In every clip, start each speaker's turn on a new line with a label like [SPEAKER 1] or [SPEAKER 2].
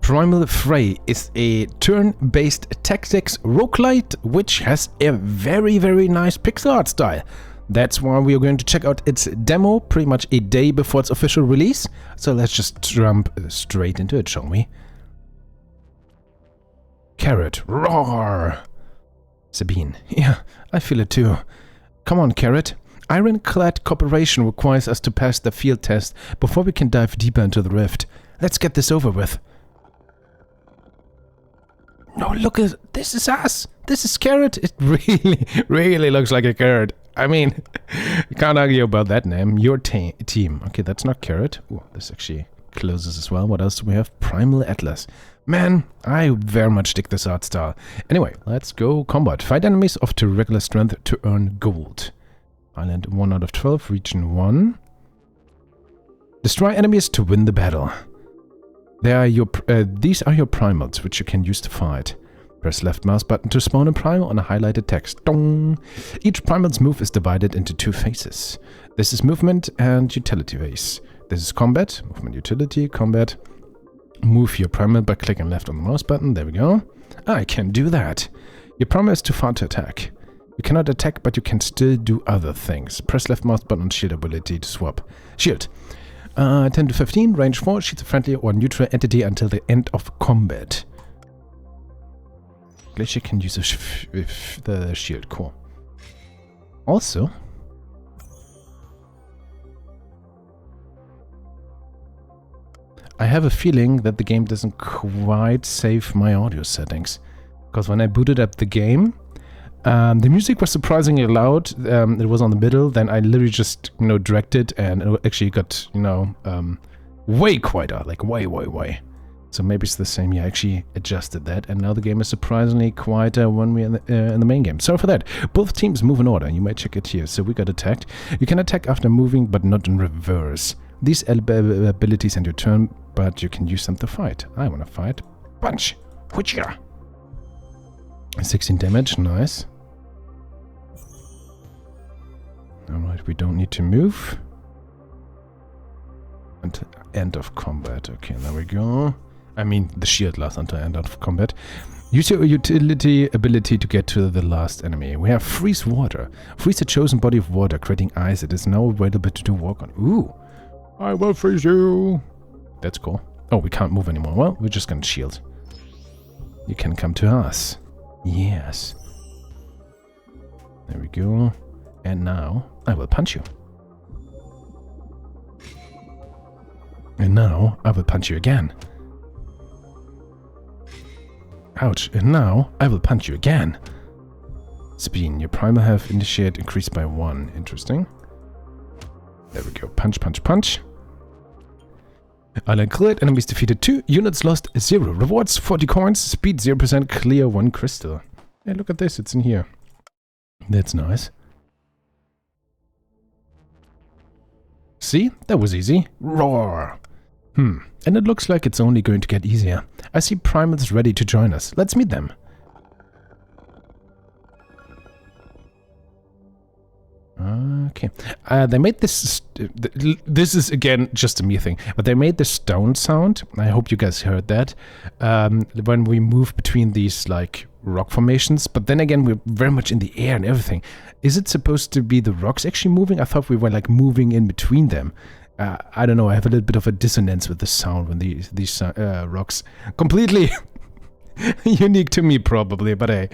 [SPEAKER 1] Primal Fray is a turn-based tactics roguelite which has a very, very nice pixel art style. That's why we are going to check out its demo pretty much a day before its official release. So let's just jump straight into it, shall we? Carrot, roar! Sabine, yeah, I feel it too. Come on, Carrot. Ironclad cooperation requires us to pass the field test before we can dive deeper into the rift. Let's get this over with. No, look at this is us. This is Carrot. It really looks like a carrot. I mean, you can't argue about that name. Your team. Okay, that's not Carrot. Ooh, this actually closes as well. What else do we have? Primal Atlas. Man, I very much dig this art style. Anyway, let's go combat. Fight enemies of to regular strength to earn gold. Island 1 out of 12, region 1. Destroy enemies to win the battle. These are your primals, which you can use to fight. Press left mouse button to spawn a primal on a highlighted text. Dong! Each primal's move is divided into 2 phases. This is movement and utility phase. This is combat, movement, utility, combat. Move your primal by clicking left on the mouse button. There we go. I can do that. Your primal is too far to attack. You cannot attack, but you can still do other things. Press left mouse button on shield ability to swap. Shield. 10 to 15, range 4, shoots a friendly or neutral entity until the end of combat. Glacier can use the shield core. Also, I have a feeling that the game doesn't quite save my audio settings. Because when I booted up the game, the music was surprisingly loud. It was on the middle. Then I literally just, dragged it, and it actually got, way quieter, like way. So maybe it's the same. Yeah, I actually adjusted that, and now the game is surprisingly quieter when we're in the main game. Sorry for that. Both teams move in order. You might check it here. So we got attacked. You can attack after moving, but not in reverse. These abilities end your turn, but you can use them to fight. I want to fight. Punch. Witcher. 16 damage. Nice. Alright, we don't need to move. Until end of combat. Okay, there we go. I mean, the shield lasts until end of combat. Use your utility ability to get to the last enemy. We have Freeze Water. Freeze a chosen body of water, creating ice. It is now available to do walk on. Ooh. I will freeze you. That's cool. Oh, we can't move anymore. Well, we're just gonna shield. You can come to us. Yes. There we go. And now, I will punch you. And now, I will punch you again. Ouch. And now, I will punch you again. Sabine, your primal health initiate increased by 1. Interesting. There we go. Punch, punch, punch. Island cleared. Enemies defeated 2. Units lost 0. Rewards 40 coins. Speed 0%. Clear 1 crystal. Hey, look at this. It's in here. That's nice. See? That was easy. Roar! And it looks like it's only going to get easier. I see primals ready to join us. Let's meet them. Okay. They made this... This is, again, just a me thing. But they made this stone sound. I hope you guys heard that. When we move between these, rock formations. But then again, we're very much in the air and everything. Is it supposed to be the rocks actually moving? I thought we were, moving in between them. I don't know. I have a little bit of a dissonance with the sound when these rocks... Completely... unique to me, probably, but I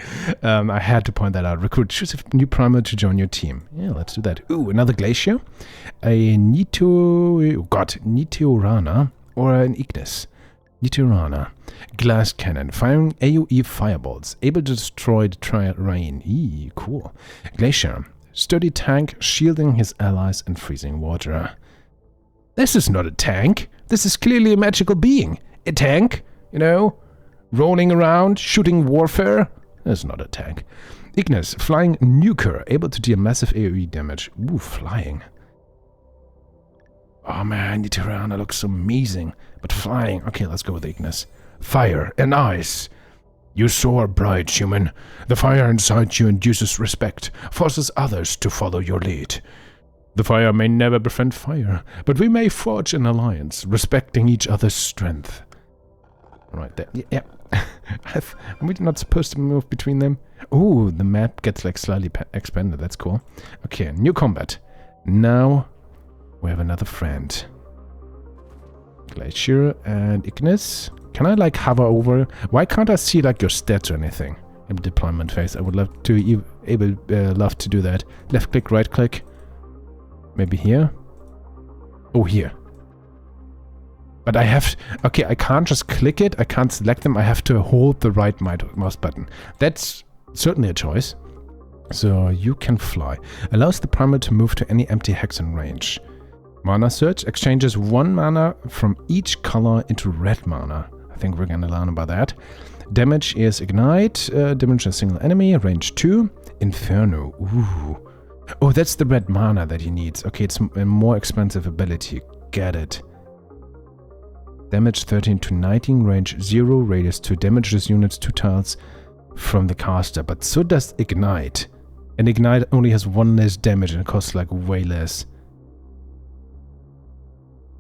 [SPEAKER 1] had to point that out. Recruit. Choose a new primal to join your team. Yeah, let's do that. Ooh, another glacier. A Nitiorana or an Ignis. Nitiorana. Glass cannon. Firing AoE fireballs. Able to destroy the terrain. Eee, cool. Glacier. Sturdy tank, shielding his allies and freezing water. This is not a tank. This is clearly a magical being. A tank, rolling around, shooting warfare. That's not a tank. Ignis, flying nuker, able to deal massive AoE damage. Ooh, flying. Oh man, Nitiorana looks amazing. But flying. Okay, let's go with Ignis. Fire and ice. You soar bright, human. The fire inside you induces respect, forces others to follow your lead. The fire may never befriend fire, but we may forge an alliance, respecting each other's strength. Right there. Yeah. Am we not supposed to move between them? Ooh, the map gets like slightly expanded. That's cool. Okay, new combat. Now we have another friend. Glacier and Ignis. Can I like hover over? Why can't I see like your stats or anything in the deployment phase? I would love to love to do that. Left click, right click. Maybe here. Oh, here. But I have... Okay, I can't just click it. I can't select them. I have to hold the right mouse button. That's certainly a choice. So you can fly. Allows the primal to move to any empty hex in range. Mana Search exchanges 1 mana from each color into red mana. I think we're gonna learn about that. Damage is Ignite. Damage a single enemy. Range 2. Inferno. Ooh. Oh, that's the red mana that he needs. Okay, it's a more expensive ability. Get it. Damage 13 to 19, range 0, radius 2. Damages units 2 tiles from the caster, but so does Ignite. And Ignite only has 1 less damage and costs like way less.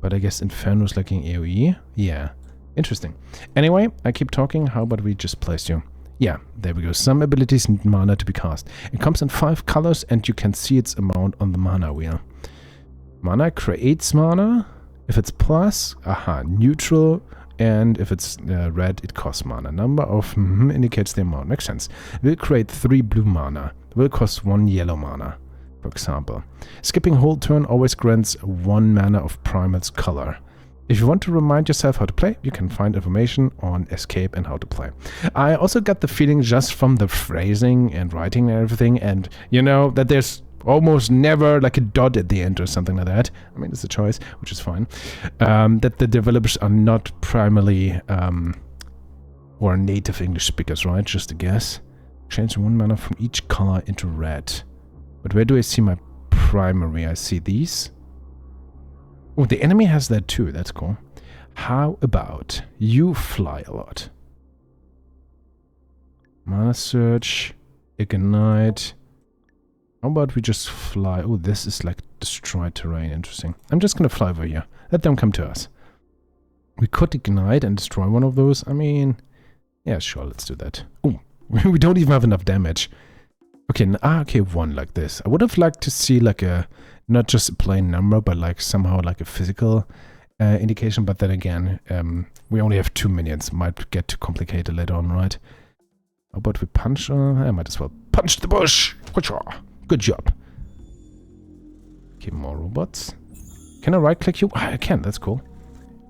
[SPEAKER 1] But I guess Inferno is like in AoE? Yeah. Interesting. Anyway, I keep talking. How about we just place you? Yeah, there we go. Some abilities need mana to be cast. It comes in 5 colors and you can see its amount on the mana wheel. Mana creates mana. If it's plus, neutral, and if it's red, it costs mana. Number of indicates the amount. Makes sense. Will create 3 blue mana. Will cost 1 yellow mana, for example. Skipping whole turn always grants 1 mana of Primal's color. If you want to remind yourself how to play, you can find information on Escape and how to play. I also got the feeling just from the phrasing and writing and everything, and you know, that there's almost never like a dot at the end or something like that. I mean, it's a choice, which is fine. That the developers are not primarily or native English speakers, right? Just a guess. Change 1 mana from each color into red. But where do I see my primary? I see these. Oh, the enemy has that too. That's cool. How about you fly a lot? Mana Search, Ignite. How about we just fly? Oh, this is like destroyed terrain. Interesting. I'm just gonna fly over here. Let them come to us. We could ignite and destroy one of those. I mean, yeah, sure, let's do that. Oh, we don't even have enough damage. Okay, okay, 1 like this. I would have liked to see like a, not just a plain number, but like somehow like a physical indication. But then again, we only have 2 minions. Might get too complicated later on, right? How about we punch? I might as well punch the bush. Good job. Okay, more robots. Can I right-click you? I can, that's cool.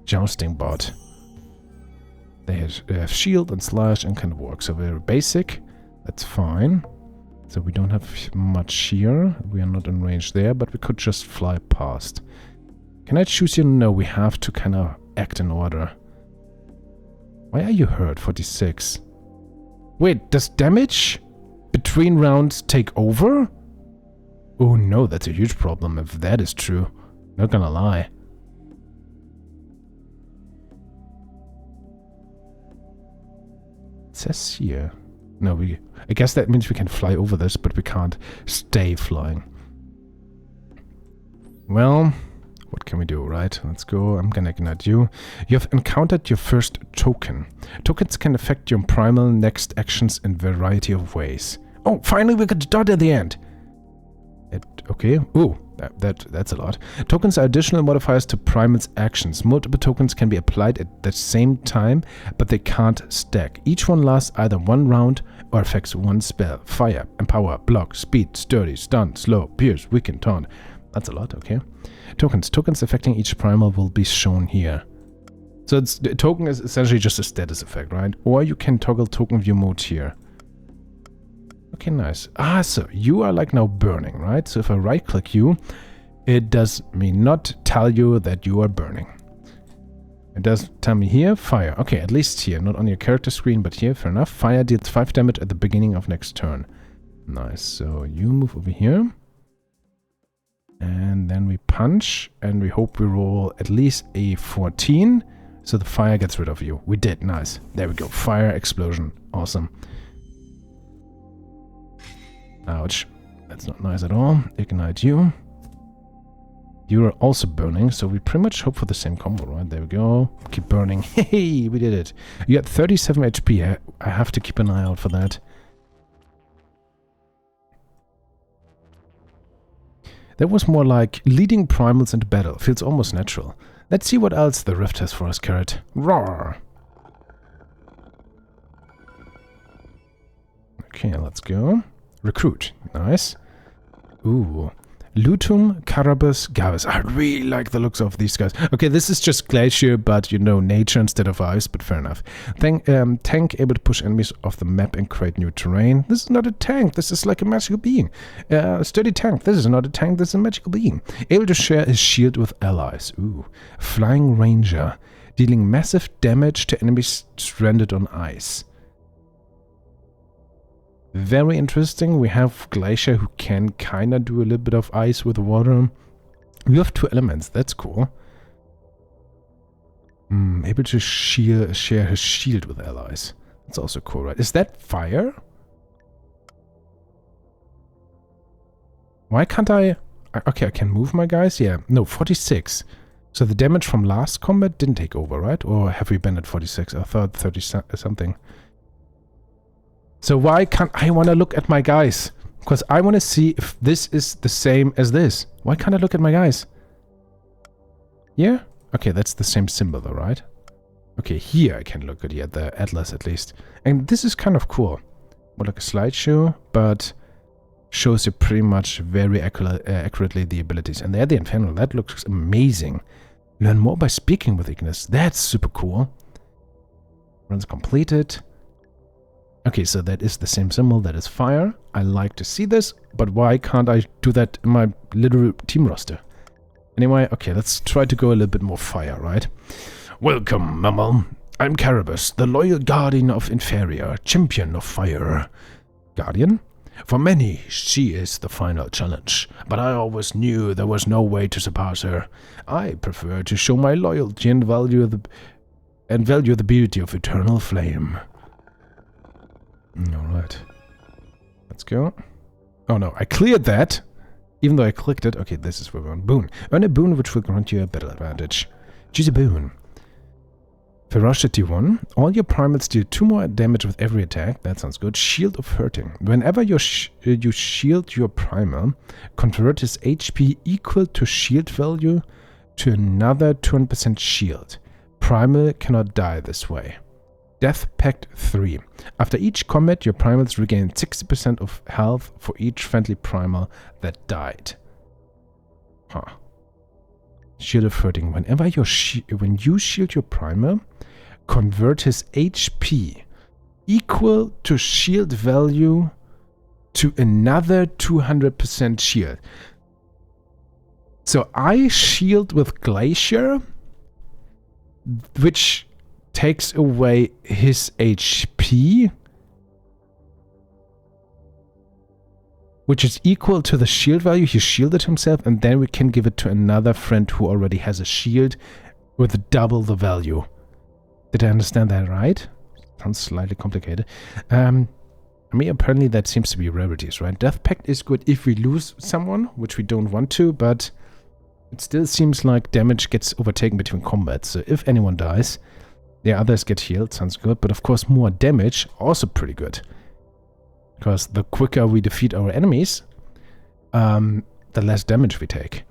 [SPEAKER 1] Jousting bot. They have shield and slash and kind of work. So very basic. That's fine. So we don't have much here. We are not in range there, but we could just fly past. Can I choose you? No, we have to kind of act in order. Why are you hurt? 46. Wait, does damage between rounds take over? Oh no, that's a huge problem if that is true. Not gonna lie. It says here. No, I guess that means we can fly over this, but we can't stay flying. Well, what can we do, right? Let's go. I'm gonna ignite you. You have encountered your first token. Tokens can affect your primal next actions in a variety of ways. Oh, finally we got a dot at the end. Okay. Ooh, that's a lot. Tokens are additional modifiers to Primal's actions. Multiple tokens can be applied at the same time, but they can't stack. Each one lasts either 1 round or affects 1 spell. Fire, Empower, Block, Speed, Sturdy, Stun, Slow, Pierce, Weaken, Taunt. That's a lot, okay. Tokens affecting each Primal will be shown here. So the token is essentially just a status effect, right? Or you can toggle token view mode here. Okay, nice. So you are like now burning, right? So if I right click you, it does me not tell you that you are burning. It does tell me here, fire. Okay, at least here, not on your character screen, but here, fair enough. Fire deals 5 damage at the beginning of next turn. Nice, so you move over here. And then we punch, and we hope we roll at least a 14, so the fire gets rid of you. We did, nice. There we go, fire explosion, awesome. Ouch. That's not nice at all. Ignite you. You're also burning, so we pretty much hope for the same combo, right? There we go. Keep burning. Hey, we did it. You had 37 HP. I have to keep an eye out for that. That was more like leading primals into battle. Feels almost natural. Let's see what else the Rift has for us, Carrot. Roar! Okay, let's go. Recruit. Nice. Ooh. Lutum, Carabas, Gavas. I really like the looks of these guys. Okay, this is just Glacier, but you know, nature instead of ice, but fair enough. Tank able to push enemies off the map and create new terrain. This is not a tank, this is like a magical being. Sturdy tank, this is not a tank, this is a magical being. Able to share his shield with allies. Ooh. Flying Ranger, dealing massive damage to enemies stranded on ice. Very interesting. We have Glacier who can kinda do a little bit of ice with water. We have 2 elements, that's cool. Able to share his shield with allies. That's also cool, right? Is that fire? Why can't I... Okay, I can move my guys? Yeah. No, 46. So the damage from last combat didn't take over, right? Or have we been at 46? I thought 30 something. So why can't I want to look at my guys? Because I want to see if this is the same as this. Why can't I look at my guys? Yeah? Okay, that's the same symbol though, right? Okay, here I can look at the atlas at least. And this is kind of cool. More like a slideshow, but shows you pretty much very accurately the abilities. And there the Infernal, that looks amazing. Learn more by speaking with Ignis. That's super cool. Runs completed. Okay, so that is the same symbol, that is fire. I like to see this, but why can't I do that in my little team roster? Anyway, okay, let's try to go a little bit more fire, right? Welcome, Mammal. I'm Carabas, the loyal guardian of Inferior, champion of fire. Guardian? For many, she is the final challenge, but I always knew there was no way to surpass her. I prefer to show my loyalty and value the beauty of eternal flame. Alright. Let's go. Oh no, I cleared that! Even though I clicked it. Okay, this is where we're on boon. Earn a boon which will grant you a battle advantage. Choose a boon. Ferocity 1. All your primals deal 2 more damage with every attack. That sounds good. Shield of Hurting. Whenever you shield your primal, convert his HP equal to shield value to another 200% shield. Primal cannot die this way. Death Pact 3. After each combat, your primals regain 60% of health for each friendly primal that died. Huh. Shield of Hurting. Whenever when you shield your primal, convert his HP equal to shield value to another 200% shield. So I shield with Glacier, which takes away his HP, which is equal to the shield value he shielded himself, and then we can give it to another friend who already has a shield with double the value. Did I understand that right? Sounds slightly complicated. I mean, apparently that seems to be rarities, right? Death Pact is good if we lose someone, which we don't want to, but it still seems like damage gets overtaken between combats. So if anyone dies, the others get healed, sounds good. But of course, more damage, also pretty good. Because the quicker we defeat our enemies, the less damage we take.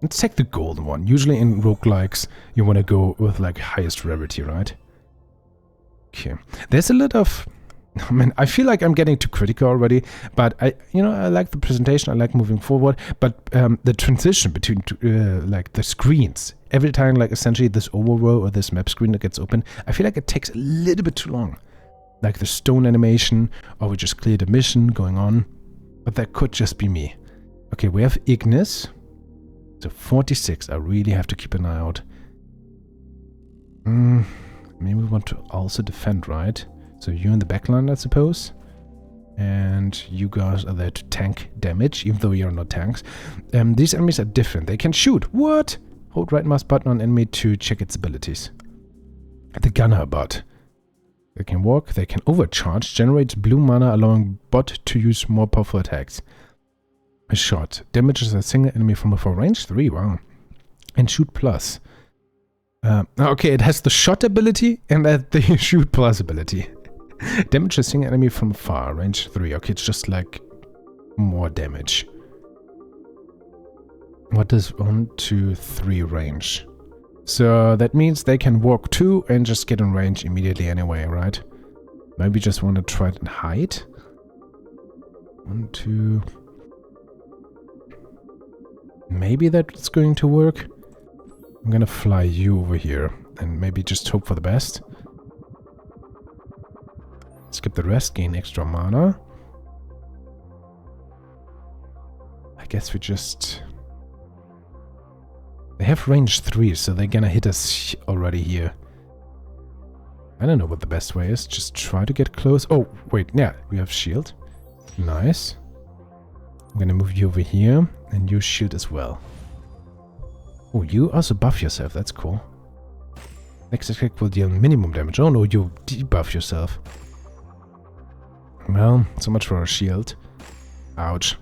[SPEAKER 1] Let's take the golden one. Usually in roguelikes, you want to go with like highest rarity, right? Okay. There's a lot of... I mean, I feel like I'm getting too critical already, but I like the presentation, I like moving forward, but the transition between like the screens, every time like essentially this overworld or this map screen that gets open, I feel like it takes a little bit too long. Like the stone animation, or we just cleared a mission going on, but that could just be me. Okay, we have Ignis, so 46, I really have to keep an eye out. Maybe we want to also defend, right? So you're in the backline, I suppose. And you guys are there to tank damage, even though you're not tanks. These enemies are different. They can shoot. What? Hold right mouse button on enemy to check its abilities. The gunner bot. They can walk, they can overcharge, generates blue mana, allowing bot to use more powerful attacks. a shot. Damages a single enemy from afar. Range 3, wow. And shoot plus. Okay, it has the shot ability and the shoot plus ability. Damage a single enemy from afar. Range 3. Okay, it's just like more damage. What does 1, 2, 3 range? So that means they can walk 2 and just get in range immediately anyway, right? Maybe just want to try it and hide. 1, 2. Maybe that's going to work. I'm gonna fly you over here and maybe just hope for the best. Skip the rest, gain extra mana. I guess we just... They have range 3, so they're gonna hit us already here. I don't know what the best way is. Just try to get close. Oh, wait, yeah, we have shield. Nice. I'm gonna move you over here and use shield as well. Oh, you also buff yourself. That's cool. Next attack will deal minimum damage. Oh no, you debuff yourself. Well, so much for a shield. Ouch.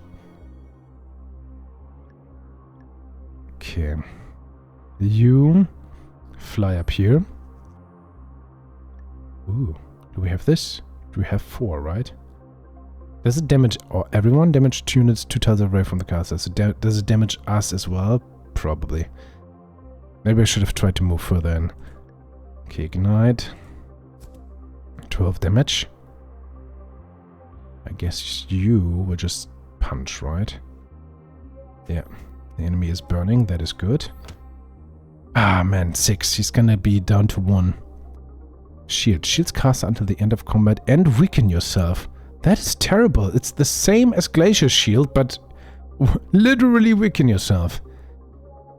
[SPEAKER 1] Okay. You fly up here. Ooh, do we have this? Do we have 4, right? Does it damage everyone? Damage 2 units 2 tiles away from the caster. So does it damage us as well? Probably. Maybe I should have tried to move further in. Okay, ignite. 12 damage. I guess you will just punch, right? Yeah. The enemy is burning. That is good. Ah, man. 6. He's gonna be down to 1. Shield. Shields cast until the end of combat and weaken yourself. That is terrible. It's the same as Glacier Shield, but literally weaken yourself.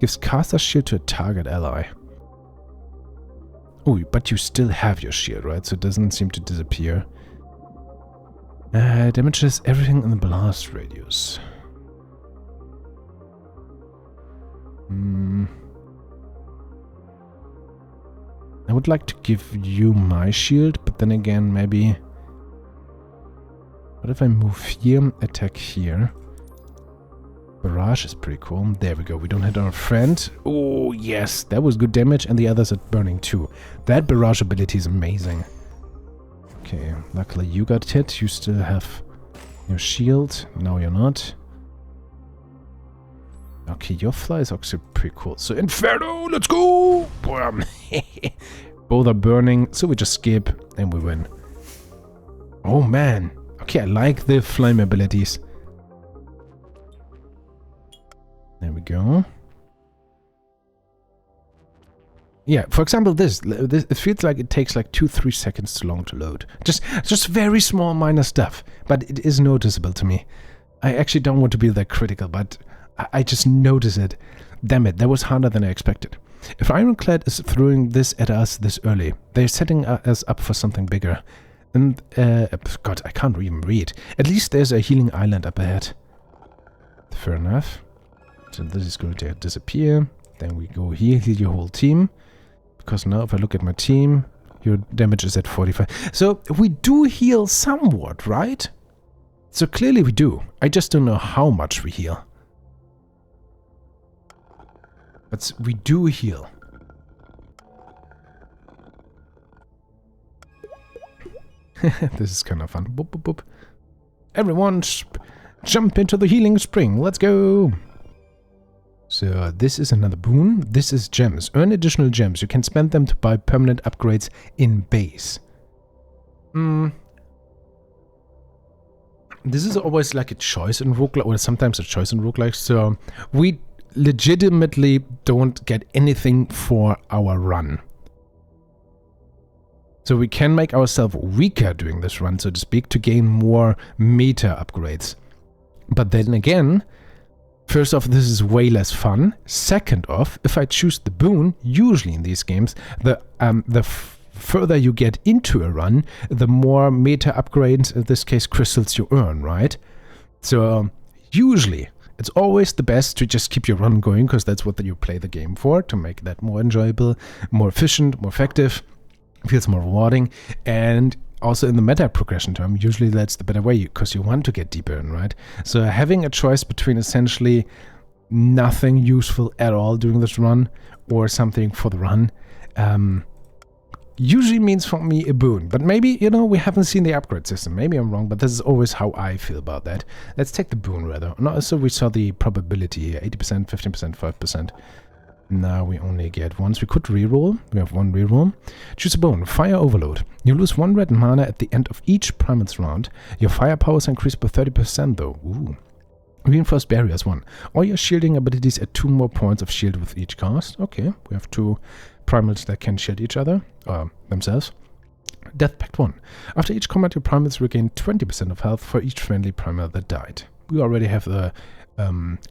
[SPEAKER 1] Gives caster shield to a target ally. Oh, but you still have your shield, right? So it doesn't seem to disappear. Damages everything in the blast radius. I would like to give you my shield, but then again, maybe... What if I move here, attack here? Barrage is pretty cool. There we go. We don't hit our friend. Oh, yes. That was good damage, and the others are burning too. That barrage ability is amazing. Okay, luckily you got hit. You still have your shield. No, you're not. Okay, your fly is actually pretty cool. So, Inferno, let's go! Both are burning, so we just skip, and we win. Oh, man. Okay, I like the flame abilities. There we go. Yeah, for example, this it feels like it takes like 2-3 seconds too long to load. Just very small minor stuff, but it is noticeable to me. I actually don't want to be that critical, but I just notice it. Damn it, that was harder than I expected. If Ironclad is throwing this at us this early, they're setting us up for something bigger. And, God, I can't even read. At least there's a healing island up ahead. Fair enough. So this is going to disappear. Then we go here, heal your whole team. Because now if I look at my team, your damage is at 45. So we do heal somewhat, right? So clearly we do. I just don't know how much we heal. But we do heal. This is kind of fun. Boop, boop, boop. Everyone jump into the healing spring. Let's go. So this is another boon. This is gems. Earn additional gems. You can spend them to buy permanent upgrades in base. This is always like a choice in roguelike, or sometimes a choice in roguelike. So we legitimately don't get anything for our run. So we can make ourselves weaker during this run, so to speak, to gain more meta upgrades. But then again, first off, this is way less fun. Second off, if I choose the boon, usually in these games, the further you get into a run, the more meta upgrades, in this case crystals, you earn, right? So usually, it's always the best to just keep your run going, because that's what you play the game for, to make that more enjoyable, more efficient, more effective. Feels more rewarding, and also in the meta progression term, usually that's the better way because you want to get deeper in, right? So having a choice between essentially nothing useful at all during this run or something for the run usually means for me a boon. But maybe, you know, we haven't seen the upgrade system. Maybe I'm wrong, but this is always how I feel about that. Let's take the boon rather. No, so we saw the probability here, 80%, 15%, 5%. Now we only get once. We could reroll. We have one reroll. Choose a boon. Fire Overload. You lose 1 red mana at the end of each Primal's round. Your firepower is increased by 30% though. Ooh. Reinforced Barriers 1. All your shielding abilities add 2 more points of shield with each cast. Okay, we have 2 Primals that can shield each other, themselves. Death Pact 1. After each combat, your Primals regain 20% of health for each friendly Primal that died. We already have the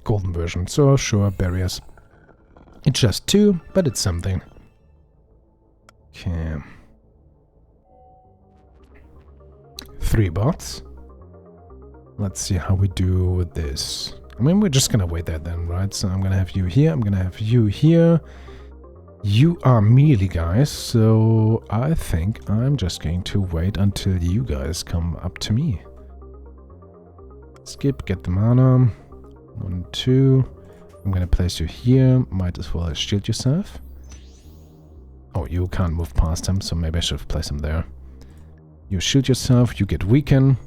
[SPEAKER 1] golden version, so sure, Barriers. It's just 2, but it's something. Okay. 3 bots. Let's see how we do with this. I mean, we're just gonna wait there then, right? So I'm gonna have you here, I'm gonna have you here. You are melee guys, so I think I'm just going to wait until you guys come up to me. Skip, get the mana. 1, 2. I'm gonna place you here. Might as well shield yourself. Oh, you can't move past him, so maybe I should have placed him there. You shield yourself, you get weaken,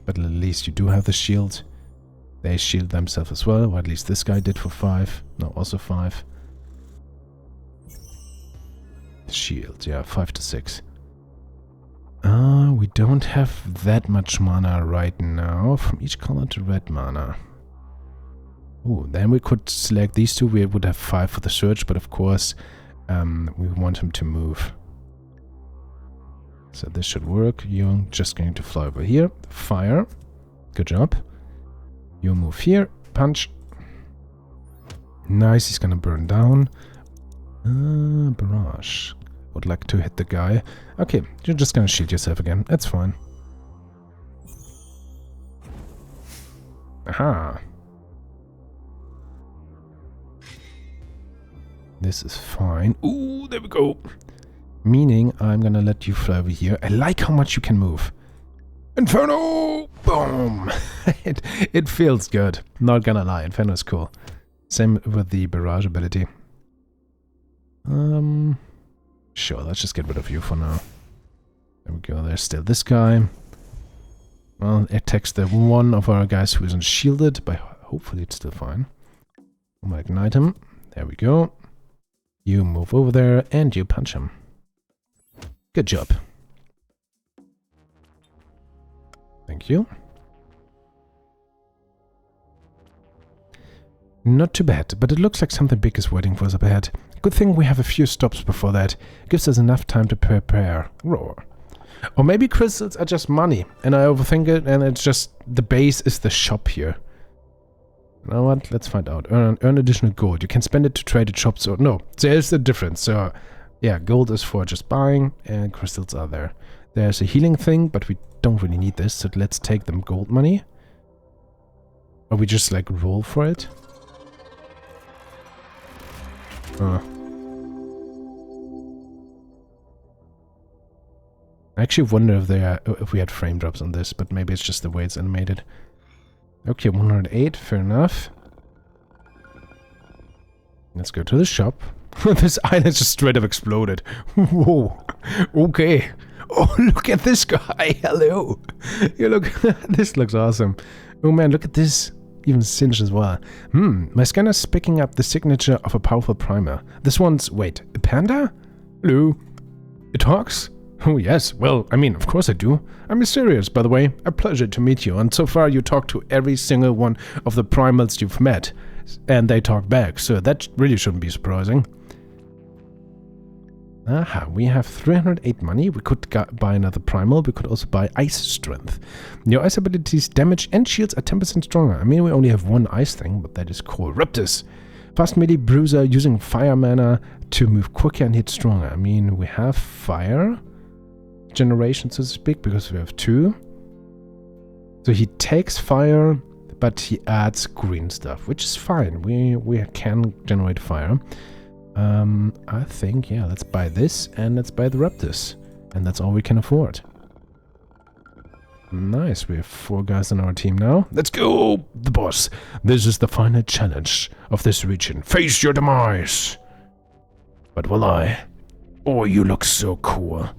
[SPEAKER 1] but at least you do have the shield. They shield themselves as well, or at least this guy did for 5. No, also 5. Shield, yeah, 5 to 6. We don't have that much mana right now. From each color to red mana. Ooh, then we could select these 2. We would have 5 for the search, but of course, we want him to move. So this should work. You're just going to fly over here. Fire. Good job. You move here. Punch. Nice, he's gonna burn down. Barrage. Would like to hit the guy. Okay, you're just gonna shield yourself again. That's fine. Aha. This is fine. Ooh, there we go. Meaning I'm gonna let you fly over here. I like how much you can move. Inferno! Boom! it feels good. Not gonna lie, Inferno is cool. Same with the barrage ability. Sure, let's just get rid of you for now. There we go, there's still this guy. Well, it attacks the one of our guys who isn't shielded, but hopefully it's still fine. I'm gonna ignite him. There we go. You move over there and you punch him. Good job. Thank you. Not too bad, but it looks like something big is waiting for us up ahead. Good thing we have a few stops before that. Gives us enough time to prepare. Roar. Or maybe crystals are just money, and I overthink it, and it's just the base is the shop here. You know what? Let's find out. Earn additional gold. You can spend it to trade at shops or... No, there's a difference. So, yeah, gold is for just buying, and crystals are there. There's a healing thing, but we don't really need this, so let's take them gold money. Or we just, like, roll for it. I actually wonder if we had frame drops on this, but maybe it's just the way it's animated. Okay, 108, fair enough. Let's go to the shop. This island just straight up exploded. Whoa. Okay. Oh, look at this guy. Hello. You look. This looks awesome. Oh man, look at this. Even singed as well. My scanner's picking up the signature of a powerful primer. This one's... Wait, a panda? Hello. It talks? Oh yes, well, I mean, of course I do. I'm serious, by the way. A pleasure to meet you, and so far you talked to every single one of the primals you've met. And they talk back, so that really shouldn't be surprising. Aha, we have 308 money. We could buy another primal. We could also buy ice strength. Your ice abilities, damage and shields are 10% stronger. I mean, we only have one ice thing, but that is cool. Raptus. Fast melee bruiser using fire mana to move quicker and hit stronger. I mean, we have fire generation, so to speak, because we have 2. So he takes fire, but he adds green stuff, which is fine. We can generate fire. I think, yeah, let's buy this and let's buy the Raptus. And that's all we can afford. Nice, we have 4 guys on our team now. Let's go, the boss. This is the final challenge of this region. Face your demise. But will I? Oh, you look so cool.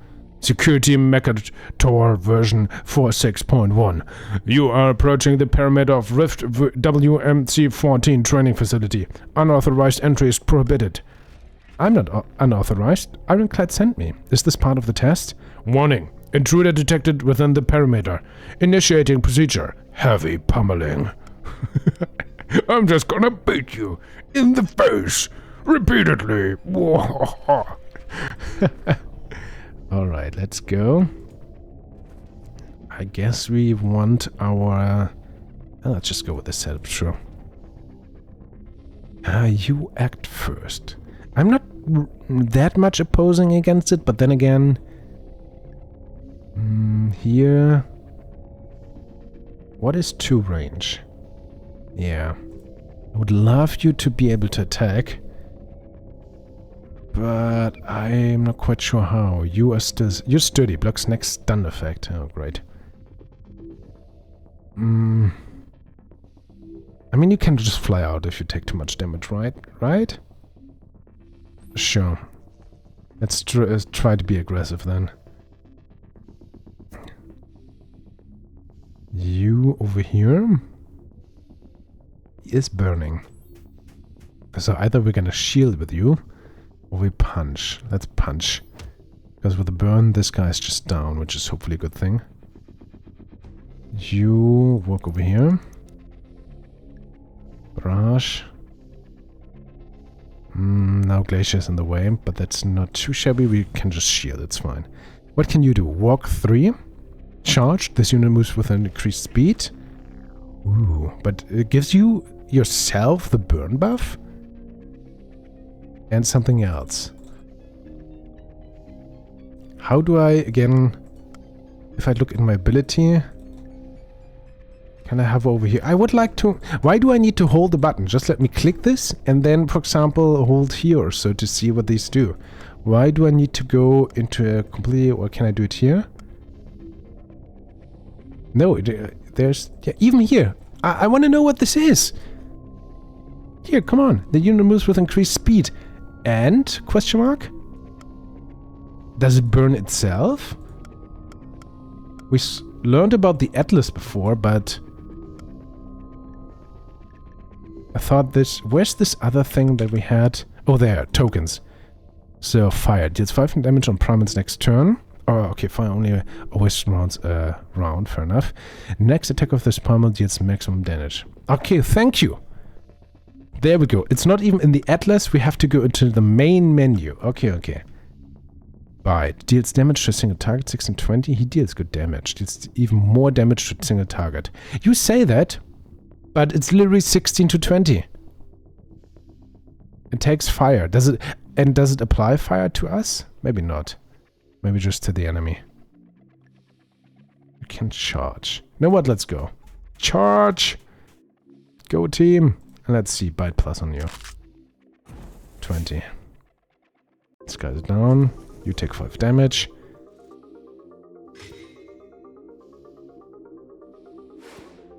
[SPEAKER 1] Security Mechator version 46.1. You are approaching the perimeter of Rift WMC-14 training facility. Unauthorized entry is prohibited. I'm not unauthorized. Ironclad sent me. Is this part of the test? Warning. Intruder detected within the perimeter. Initiating procedure. Heavy pummeling. I'm just gonna beat you in the face repeatedly. Alright, let's go. I guess we want our... let's just go with the setup, sure. You act first. I'm not that much opposing against it, but then again... here... What is 2 range? Yeah. I would love you to be able to attack. But I'm not quite sure how. You are still... You're sturdy. Blocks next stun effect. Oh, great. I mean, you can just fly out if you take too much damage, right? Right? Sure. Let's try to be aggressive then. You over here is burning. So either we're gonna shield with you, or we punch. Let's punch. Because with the burn, this guy's just down, which is hopefully a good thing. You walk over here. Barrage. Now Glacier's in the way, but that's not too shabby. We can just shield, it's fine. What can you do? Walk 3. Charge. This unit moves with an increased speed. Ooh, but it gives you yourself the burn buff? And something else. How do I, again, if I look in my ability, can I hover over here? I would like to... Why do I need to hold the button? Just let me click this and then, for example, hold here or so to see what these do. Why do I need to go into a completely... Or can I do it here? No, there's... Yeah, even here. I want to know what this is. Here, come on. The unit moves with increased speed. And? Question mark? Does it burn itself? We learned about the Atlas before, but... I thought this... Where's this other thing that we had? Oh, there. Tokens. So, fire. Deals 5 damage on Primal's next turn. Oh, okay, fire only always rounds a round. Fair enough. Next attack of this Primal deals maximum damage. Okay, thank you. There we go. It's not even in the Atlas. We have to go into the main menu. Okay, okay. Right. Deals damage to a single target, 6 and 20. He deals good damage. Deals even more damage to a single target. You say that, but it's literally 16 to 20. It takes fire. Does it apply fire to us? Maybe not. Maybe just to the enemy. You can charge. You know what? Let's go. Charge! Go team! And let's see. Bite plus on you. 20. This guy's down. You take 5 damage.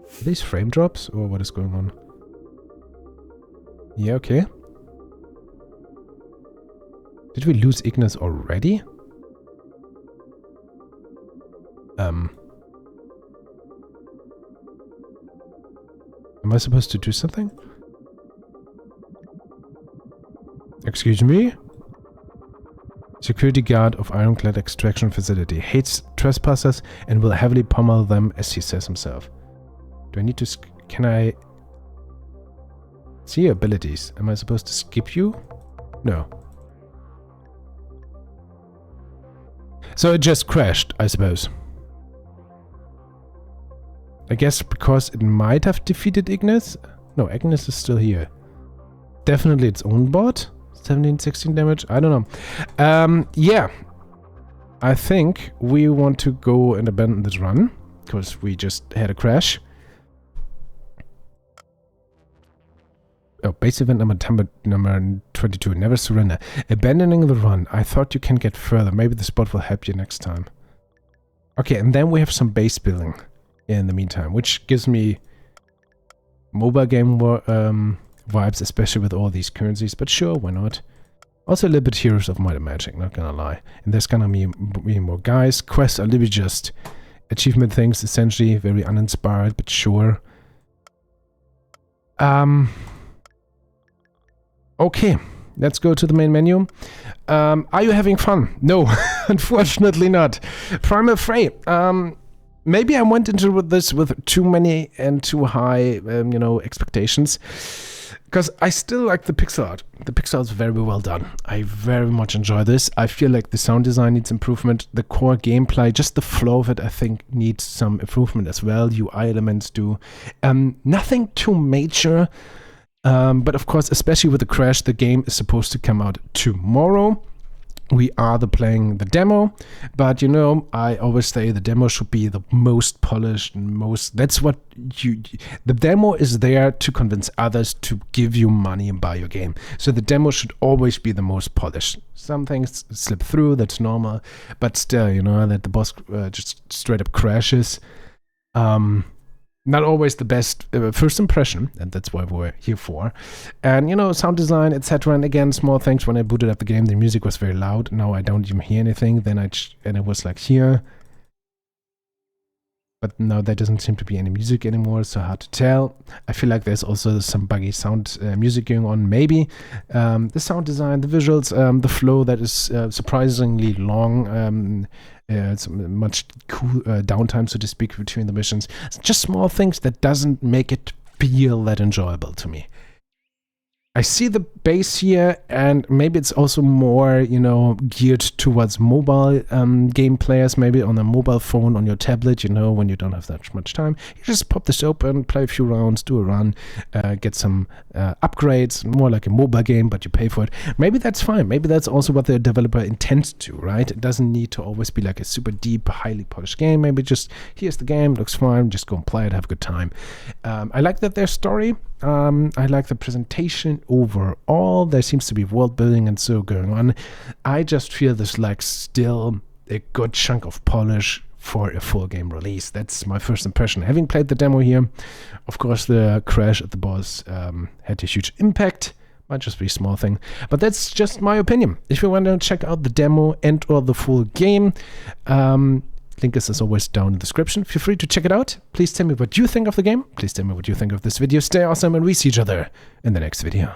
[SPEAKER 1] Are these frame drops? Or what is going on? Yeah, okay. Did we lose Ignis already? Am I supposed to do something? Excuse me? Security guard of Ironclad extraction facility. Hates trespassers and will heavily pummel them, as he says himself. Do I need to... Can I... See your abilities. Am I supposed to skip you? No. So it just crashed, I suppose. I guess because it might have defeated Ignis? No, Ignis is still here. Definitely its own bot. 17, 16 damage? I don't know. Yeah. I think we want to go and abandon this run. Because we just had a crash. Oh, base event number 22. Never surrender. Abandoning the run. I thought you can get further. Maybe the spot will help you next time. Okay, and then we have some base building in the meantime, which gives me mobile game vibes, especially with all these currencies, but sure, why not? Also a little bit Heroes of Might and Magic, not gonna lie. And there's gonna be more guys. Quests are a little bit just achievement things, essentially, very uninspired, but sure. Okay, let's go to the main menu. Are you having fun? No, unfortunately not. Primal Fray. Maybe I went into this with too many and too high, you know, expectations. Because I still like the pixel art. The pixel art is very well done. I very much enjoy this. I feel like the sound design needs improvement. The core gameplay, just the flow of it, I think needs some improvement as well. UI elements do. Nothing too major. But of course, especially with the crash, the game is supposed to come out tomorrow. We are playing the demo, but you know, I always say the demo should be the most polished and most, that's what the demo is there to convince others to give you money and buy your game. So the demo should always be the most polished. Some things slip through, that's normal, but still, you know, that the boss just straight up crashes. Not always the best first impression, and that's why we're here for. And, you know, sound design, etc. And again, small things. When I booted up the game, the music was very loud. Now I don't even hear anything. Then and it was like here. But now there doesn't seem to be any music anymore, so hard to tell. I feel like there's also some buggy sound music going on, maybe. The sound design, the visuals, the flow that is surprisingly long. It's much cool downtime, so to speak, between the missions. It's just small things that doesn't make it feel that enjoyable to me. I see the base here, and maybe it's also more, you know, geared towards mobile game players, maybe on a mobile phone, on your tablet, you know, when you don't have that much time. You just pop this open, play a few rounds, do a run, get some upgrades, more like a mobile game, but you pay for it. Maybe that's fine. Maybe that's also what the developer intends to, right? It doesn't need to always be like a super deep, highly polished game. Maybe just, here's the game, looks fine, just go and play it, have a good time. I like that there's story. I like the presentation overall. There seems to be world building and so going on. I just feel there's like still a good chunk of polish for a full game release. That's my first impression. Having played the demo here, of course the crash at the boss had a huge impact. Might just be a small thing, but that's just my opinion. If you want to check out the demo and or the full game, link is as always down in the description. Feel free to check it out. Please tell me what you think of the game. Please tell me what you think of this video. Stay awesome, and we see each other in the next video.